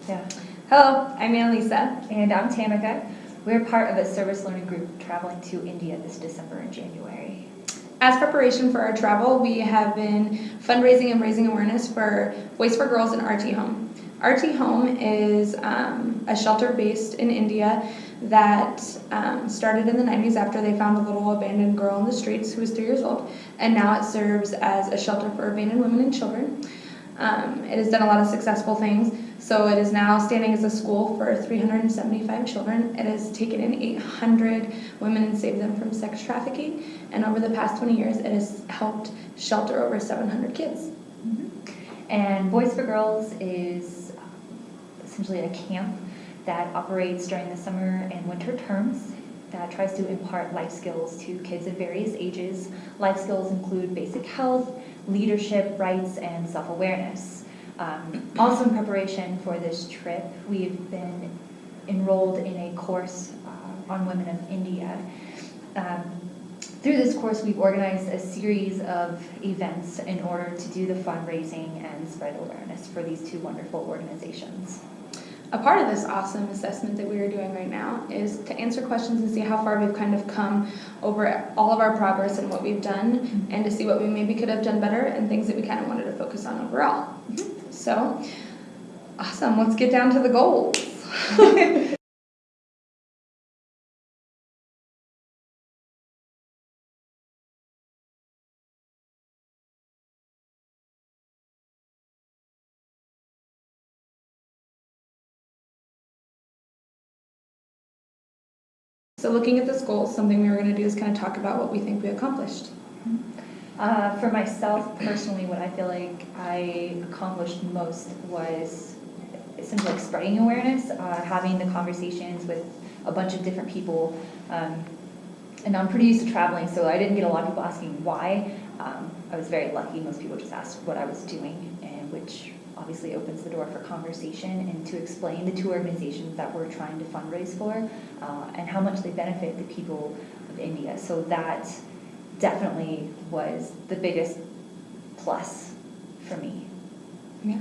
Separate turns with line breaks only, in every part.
Yeah.
Hello, I'm Annalisa.
And I'm Tamika. We're part of a service learning group traveling to India this December and January.
As preparation for our travel, we have been fundraising and raising awareness for Voice for Girls and RT Home. RT Home is a shelter based in India that started in the 90s after they found a little abandoned girl in the streets who was 3 years old, and now it serves as a shelter for abandoned women and children. It has done a lot of successful things. So it is now standing as a school for 375 children. It has taken in 800 women and saved them from sex trafficking. And over the past 20 years, it has helped shelter over 700 kids.
Mm-hmm. And Voice for Girls is essentially a camp that operates during the summer and winter terms that tries to impart life skills to kids of various ages. Life skills include basic health, leadership, rights, and self-awareness. Also in preparation for this trip, we've been enrolled in a course on women of India. Through this course, we've organized a series of events in order to do the fundraising and spread awareness for these two wonderful organizations.
A part of this awesome assessment that we are doing right now is to answer questions and see how far we've kind of come over all of our progress and what we've done, and to see what we maybe could have done better and things that we kind of wanted to focus on overall. So, awesome. Let's get down to the goals. So looking at this goal, something we were going to do is kind of talk about what we think we accomplished.
For myself, personally, what I feel like I accomplished most was essentially like spreading awareness, having the conversations with a bunch of different people. And I'm pretty used to traveling, so I didn't get a lot of people asking why. I was very lucky. Most people just asked what I was doing, and which obviously opens the door for conversation and to explain the two organizations that we're trying to fundraise for and how much they benefit the people of India. So that definitely was the biggest plus for me.
Yeah,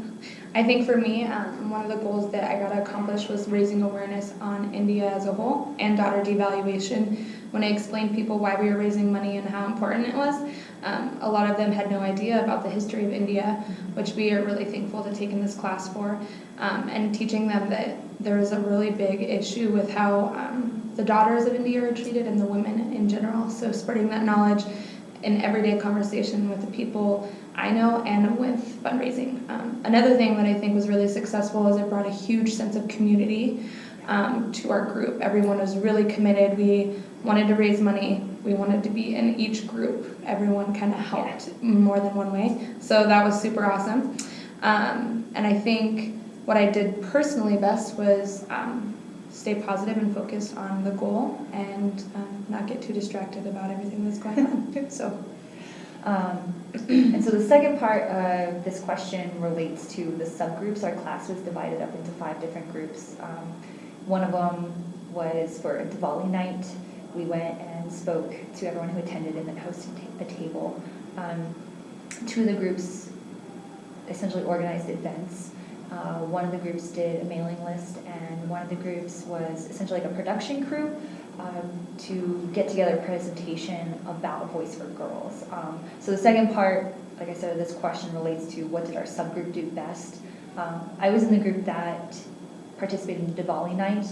I think for me, one of the goals that I got to accomplish was raising awareness on India as a whole and daughter devaluation. When I explained people why we were raising money and how important it was, a lot of them had no idea about the history of India, which we are really thankful to take in this class for, and teaching them that there is a really big issue with how the daughters of India are treated and the women in general. So spreading that knowledge in everyday conversation with the people I know and with fundraising. Another thing that I think was really successful is it brought a huge sense of community to our group. Everyone was really committed. We wanted to raise money. We wanted to be in each group. Everyone kind of helped more than one way. So that was super awesome. And I think what I did personally best was stay positive and focused on the goal and not get too distracted about everything that's going on.
And so the second part of this question relates to the subgroups. Our class was divided up into 5 different groups. One of them was for a Diwali night. We went and spoke to everyone who attended and then hosted a table. 2 of the groups essentially organized events. One of the groups did a mailing list, and one of the groups was essentially like a production crew to get together a presentation about Voice for Girls. So the second part, like I said, of this question relates to what did our subgroup do best. I was in the group that participated in Diwali night,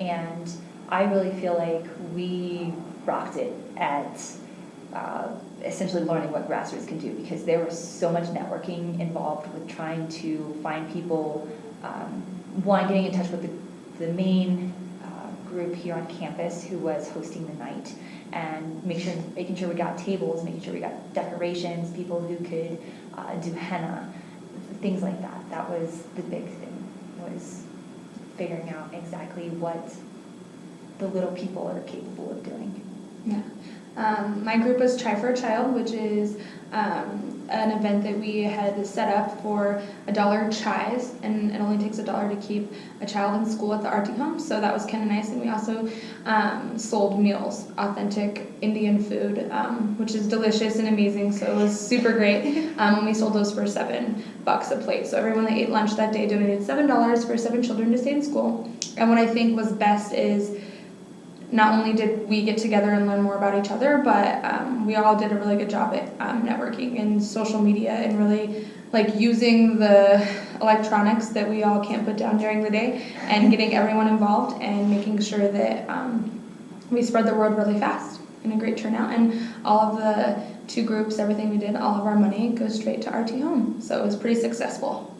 and I really feel like we rocked it at essentially learning what grassroots can do, because there was so much networking involved with trying to find people, getting in touch with the main group here on campus who was hosting the night, and making sure we got tables, making sure we got decorations, people who could do henna, things like that. That was the big thing, was figuring out exactly what the little people are capable of doing.
Yeah, My group was Try for a Child, which is an event that we had set up for $1 chais, and it only takes $1 to keep a child in school at the RT home, so that was kind of nice. And we also sold meals, authentic Indian food, which is delicious and amazing, so it was super great. And we sold those for $7 a plate, so everyone that ate lunch that day donated $7 for 7 children to stay in school. And what I think was best is not only did we get together and learn more about each other, but we all did a really good job at networking and social media and really like using the electronics that we all can't put down during the day and getting everyone involved and making sure that we spread the word really fast and a great turnout. And all of the 2 groups, everything we did, all of our money goes straight to RT Home. So it was pretty successful.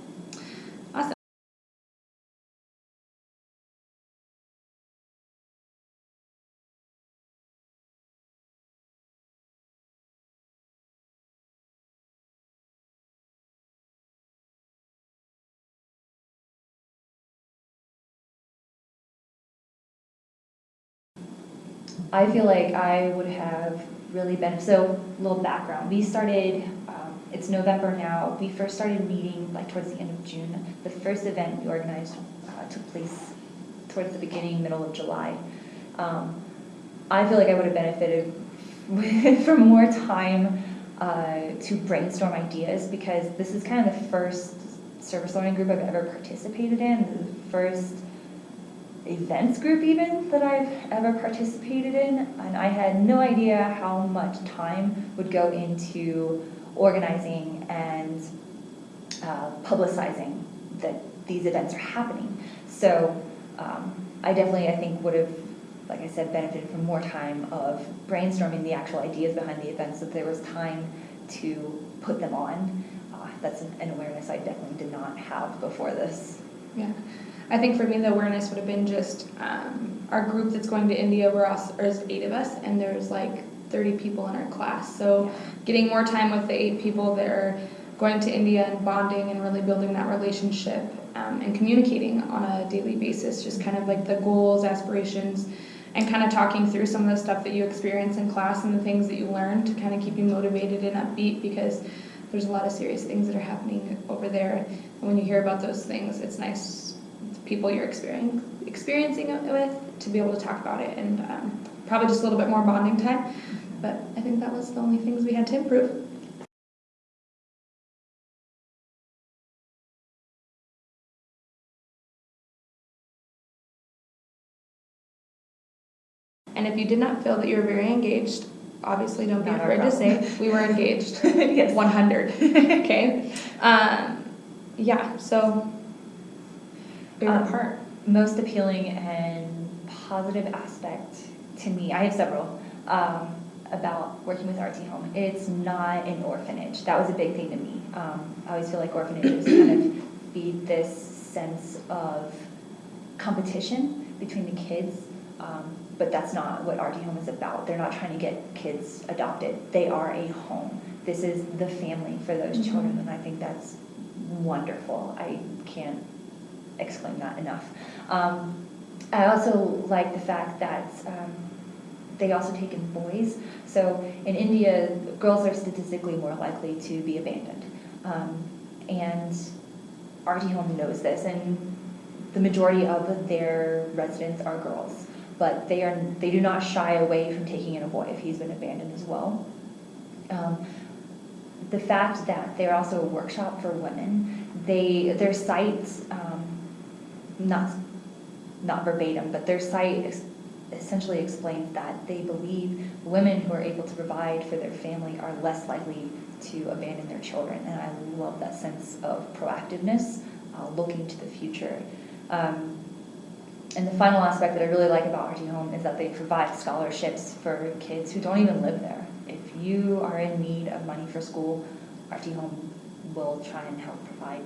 Awesome.
I feel like I would have really been, so a little background. We started, it's November now, we first started meeting like towards the end of June. The first event we organized took place towards the beginning, middle of July. I feel like I would have benefited from more time to brainstorm ideas, because this is kind of the first service learning group I've ever participated in, the first events group even that I've ever participated in, and I had no idea how much time would go into organizing and publicizing that these events are happening. So I think would have, like I said, benefited from more time of brainstorming the actual ideas behind the events, so there was time to put them on. That's an awareness I definitely did not have before this.
Yeah. I think for me the awareness would have been just our group that's going to India, there's 8 of us, and there's like 30 people in our class. So getting more time with the 8 people that are going to India and bonding and really building that relationship and communicating on a daily basis, just kind of like the goals, aspirations, and kind of talking through some of the stuff that you experience in class and the things that you learn to kind of keep you motivated and upbeat, because there's a lot of serious things that are happening over there. And when you hear about those things, it's nice people you're experiencing it with to be able to talk about it, and probably just a little bit more bonding time. But I think that was the only things we had to improve. And if you did not feel that you were very engaged, obviously don't be
Not our
afraid to
problem.
say we were engaged.
Yes.
100. Okay. Yeah, so favorite part.
Most appealing and positive aspect to me, I have several, about working with RT Home. It's not an orphanage. That was a big thing to me. I always feel like orphanages kind of feed this sense of competition between the kids, but that's not what RT Home is about. They're not trying to get kids adopted. They are a home. This is the family for those children, and I think that's wonderful. I can't exclaim that enough. I also like the fact that they also take in boys. So in India, girls are statistically more likely to be abandoned. And RT Home knows this, and the majority of their residents are girls. But they do not shy away from taking in a boy if he's been abandoned as well. The fact that they're also a workshop for women, their site, not verbatim, but their site essentially explains that they believe women who are able to provide for their family are less likely to abandon their children, and I love that sense of proactiveness, looking to the future. And the final aspect that I really like about RT Home is that they provide scholarships for kids who don't even live there. If you are in need of money for school, RT Home will try and help provide.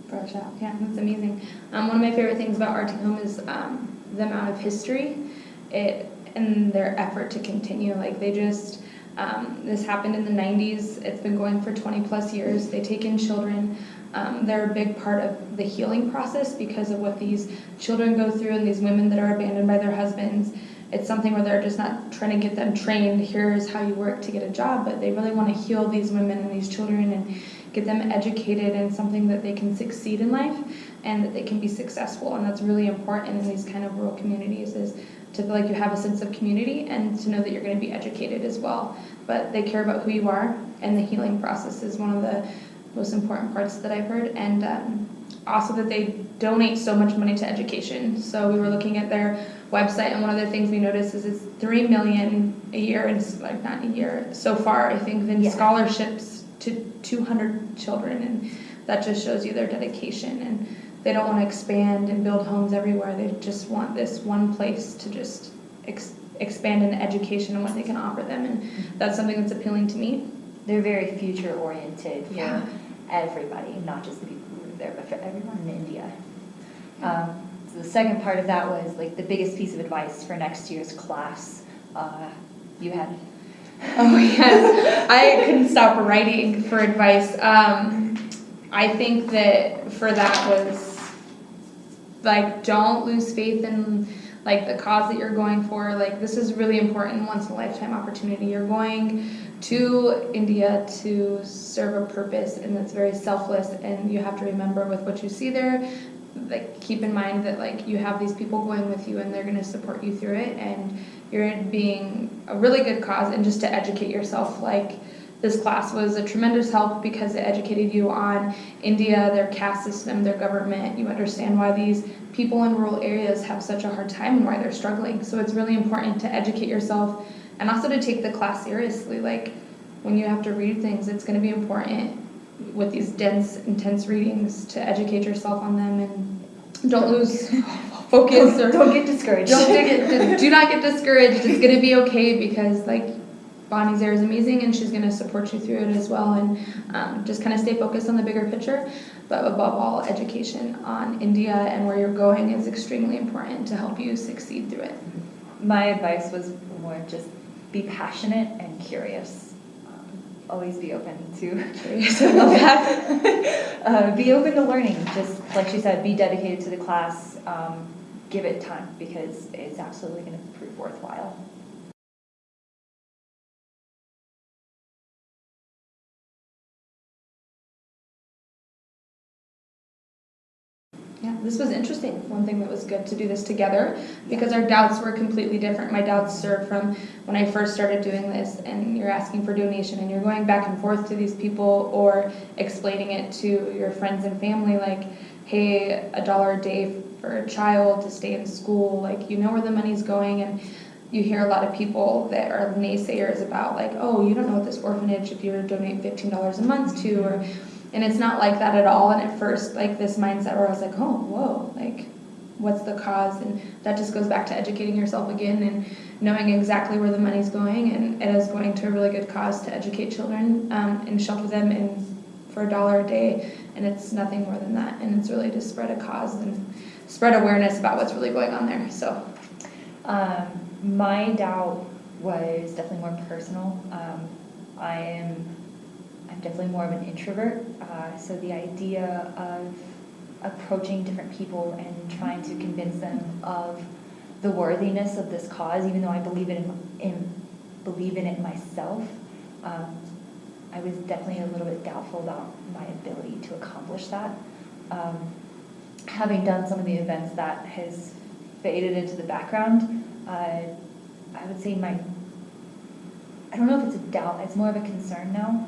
For a child, yeah, that's amazing. One of my favorite things about RT Home is the amount of history and their effort to continue. Like they just, this happened in the 90s. It's been going for 20 plus years. They take in children. They're a big part of the healing process because of what these children go through, and these women that are abandoned by their husbands it's something where they're just not trying to get them trained, here's how you work to get a job, but they really want to heal these women and these children and get them educated in something that they can succeed in life and that they can be successful. And that's really important in these kind of rural communities, is to feel like you have a sense of community and to know that you're going to be educated as well. But they care about who you are, and the healing process is one of the most important parts that I've heard. And also that they donate so much money to education. So we were looking at their website, and one of the things we noticed is it's $3 million a year, and it's like not a year so far, I think, in scholarships to 200 children, and that just shows you their dedication. And they don't want to expand and build homes everywhere. They just want this one place to just expand in education and what they can offer them, and that's something that's appealing to me.
They're very future oriented for everybody, not just the people who live there, but for everyone in India. So the second part of that was like the biggest piece of advice for next year's class. You had.
Oh yes, I couldn't stop writing for advice. I think that for that was like, don't lose faith in like the cause that you're going for. Like, this is really important, once in a lifetime opportunity. You're going to India to serve a purpose, and that's very selfless, and you have to remember with what you see there, like, keep in mind that like you have these people going with you and they're going to support you through it, and you're being a really good cause. And just to educate yourself, like, this class was a tremendous help because it educated you on India, their caste system, their government. You understand why these people in rural areas have such a hard time and why they're struggling. So it's really important to educate yourself, and also to take the class seriously. Like, when you have to read things, it's going to be important with these dense, intense readings to educate yourself on them, and don't lose focus, or
don't get discouraged.
Do not get discouraged. It's going to be okay, because like, Bonnie's there is amazing, and she's going to support you through it as well. And just kind of stay focused on the bigger picture. But above all, education on India and where you're going is extremely important to help you succeed through it.
My advice was more just be passionate and curious. Always be open to
Curious. I love that.
be open to learning. Just like she said, be dedicated to the class. Give it time, because it's absolutely going to prove worthwhile.
Yeah, this was interesting. One thing that was good to do this together, because our doubts were completely different. My doubts started from when I first started doing this, and you're asking for donation and you're going back and forth to these people, or explaining it to your friends and family, like, hey, $1 a day for a child to stay in school, like, you know where the money's going. And you hear a lot of people that are naysayers about, like, oh, you don't know what this orphanage, if you were to donate $15 a month to, or, and it's not like that at all. And at first, like, this mindset where I was like, oh, whoa, like, what's the cause? And that just goes back to educating yourself again and knowing exactly where the money's going, and it is going to a really good cause to educate children and shelter them for $1 a day, and it's nothing more than that. And it's really to spread a cause and spread awareness about what's really going on there. So
my doubt was definitely more personal. I'm definitely more of an introvert, so the idea of approaching different people and trying to convince them of the worthiness of this cause, even though I believe in it myself, I was definitely a little bit doubtful about my ability to accomplish that. Having done some of the events, that has faded into the background. I would say I don't know if it's a doubt, it's more of a concern now.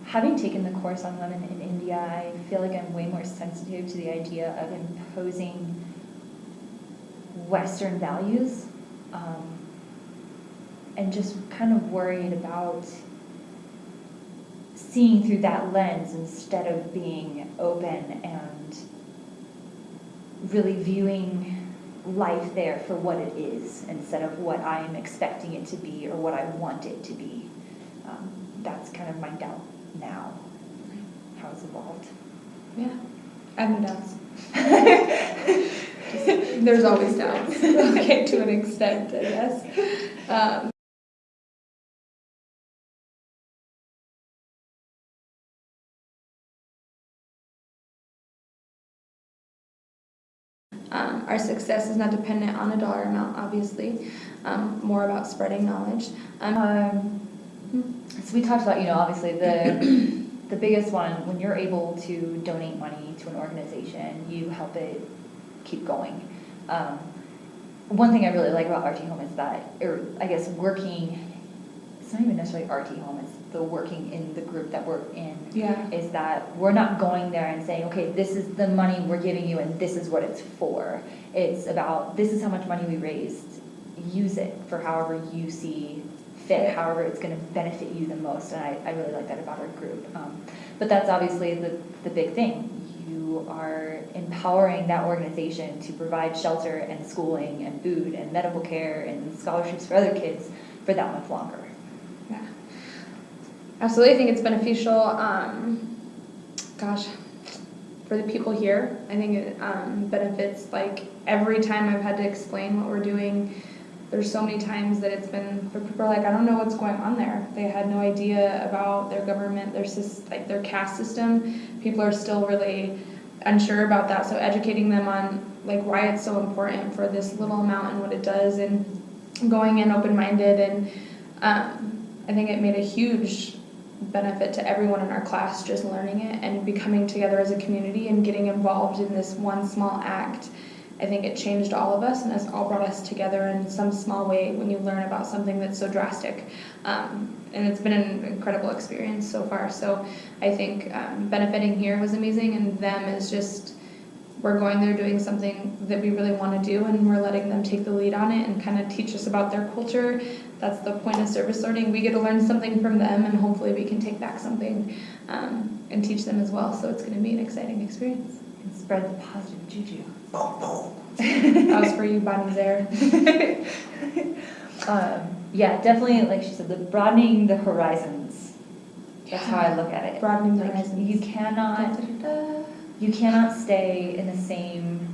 Having taken the course on women in India, I feel like I'm way more sensitive to the idea of imposing Western values, and just kind of worried about seeing through that lens instead of being open and really viewing life there for what it is instead of what I am expecting it to be or what I want it to be. That's kind of my doubt now, how it's evolved.
yeah, I have no doubts. There's always doubts, okay, to an extent, I guess. Our success is not dependent on a dollar amount, obviously, more about spreading knowledge.
So we talked about, obviously the biggest one, when you're able to donate money to an organization, you help it keep going. One thing I really like about RT Home is that, or I guess working, it's not even necessarily RT Home, it's the working in the group that we're in, is that we're not going there and saying, okay, this is the money we're giving you and this is what it's for. It's about, this is how much money we raised, use it for however you see fit, however it's going to benefit you the most, and I really like that about our group. But that's obviously the big thing. You are empowering that organization to provide shelter and schooling and food and medical care and scholarships for other kids for that much longer.
Yeah, absolutely. I think it's beneficial. For the people here, I think it benefits. Like every time I've had to explain what we're doing, there's so many times that it's been for people like, I don't know what's going on there. They had no idea about their government, their caste system. People are still really unsure about that. So educating them on like why it's so important for this little amount and what it does, and going in open-minded, and I think it made a huge benefit to everyone in our class just learning it and becoming together as a community and getting involved in this one small act. I think it changed all of us and has all brought us together in some small way when you learn about something that's so drastic. And it's been an incredible experience so far. So I think benefiting here was amazing, and them is just, we're going there doing something that we really want to do, and we're letting them take the lead on it and kind of teach us about their culture. That's the point of service learning. We get to learn something from them, and hopefully we can take back something and teach them as well. So it's going to be an exciting experience.
And spread the positive juju.
That was for you, Bonnie there.
Yeah, definitely, like she said, the broadening the horizons. That's how I look at it.
Broadening the
Like,
horizons.
you cannot stay in the same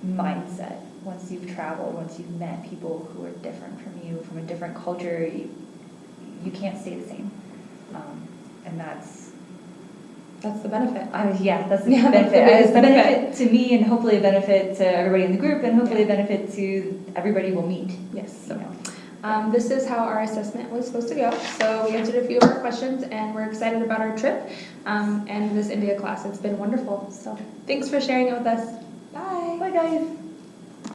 mindset once you've traveled, once you've met people who are different from you, from a different culture. You can't stay the same, and that's
the benefit.
That's the
Yeah,
benefit.
that's the
It's a
benefit.
benefit to me, and hopefully a benefit to everybody in the group, and hopefully a benefit to everybody we'll meet.
Yes.
You know.
This is how our assessment was supposed to go. So we answered a few of our questions, and we're excited about our trip and this India class. It's been wonderful. So thanks for sharing it with us. Bye.
Bye, guys.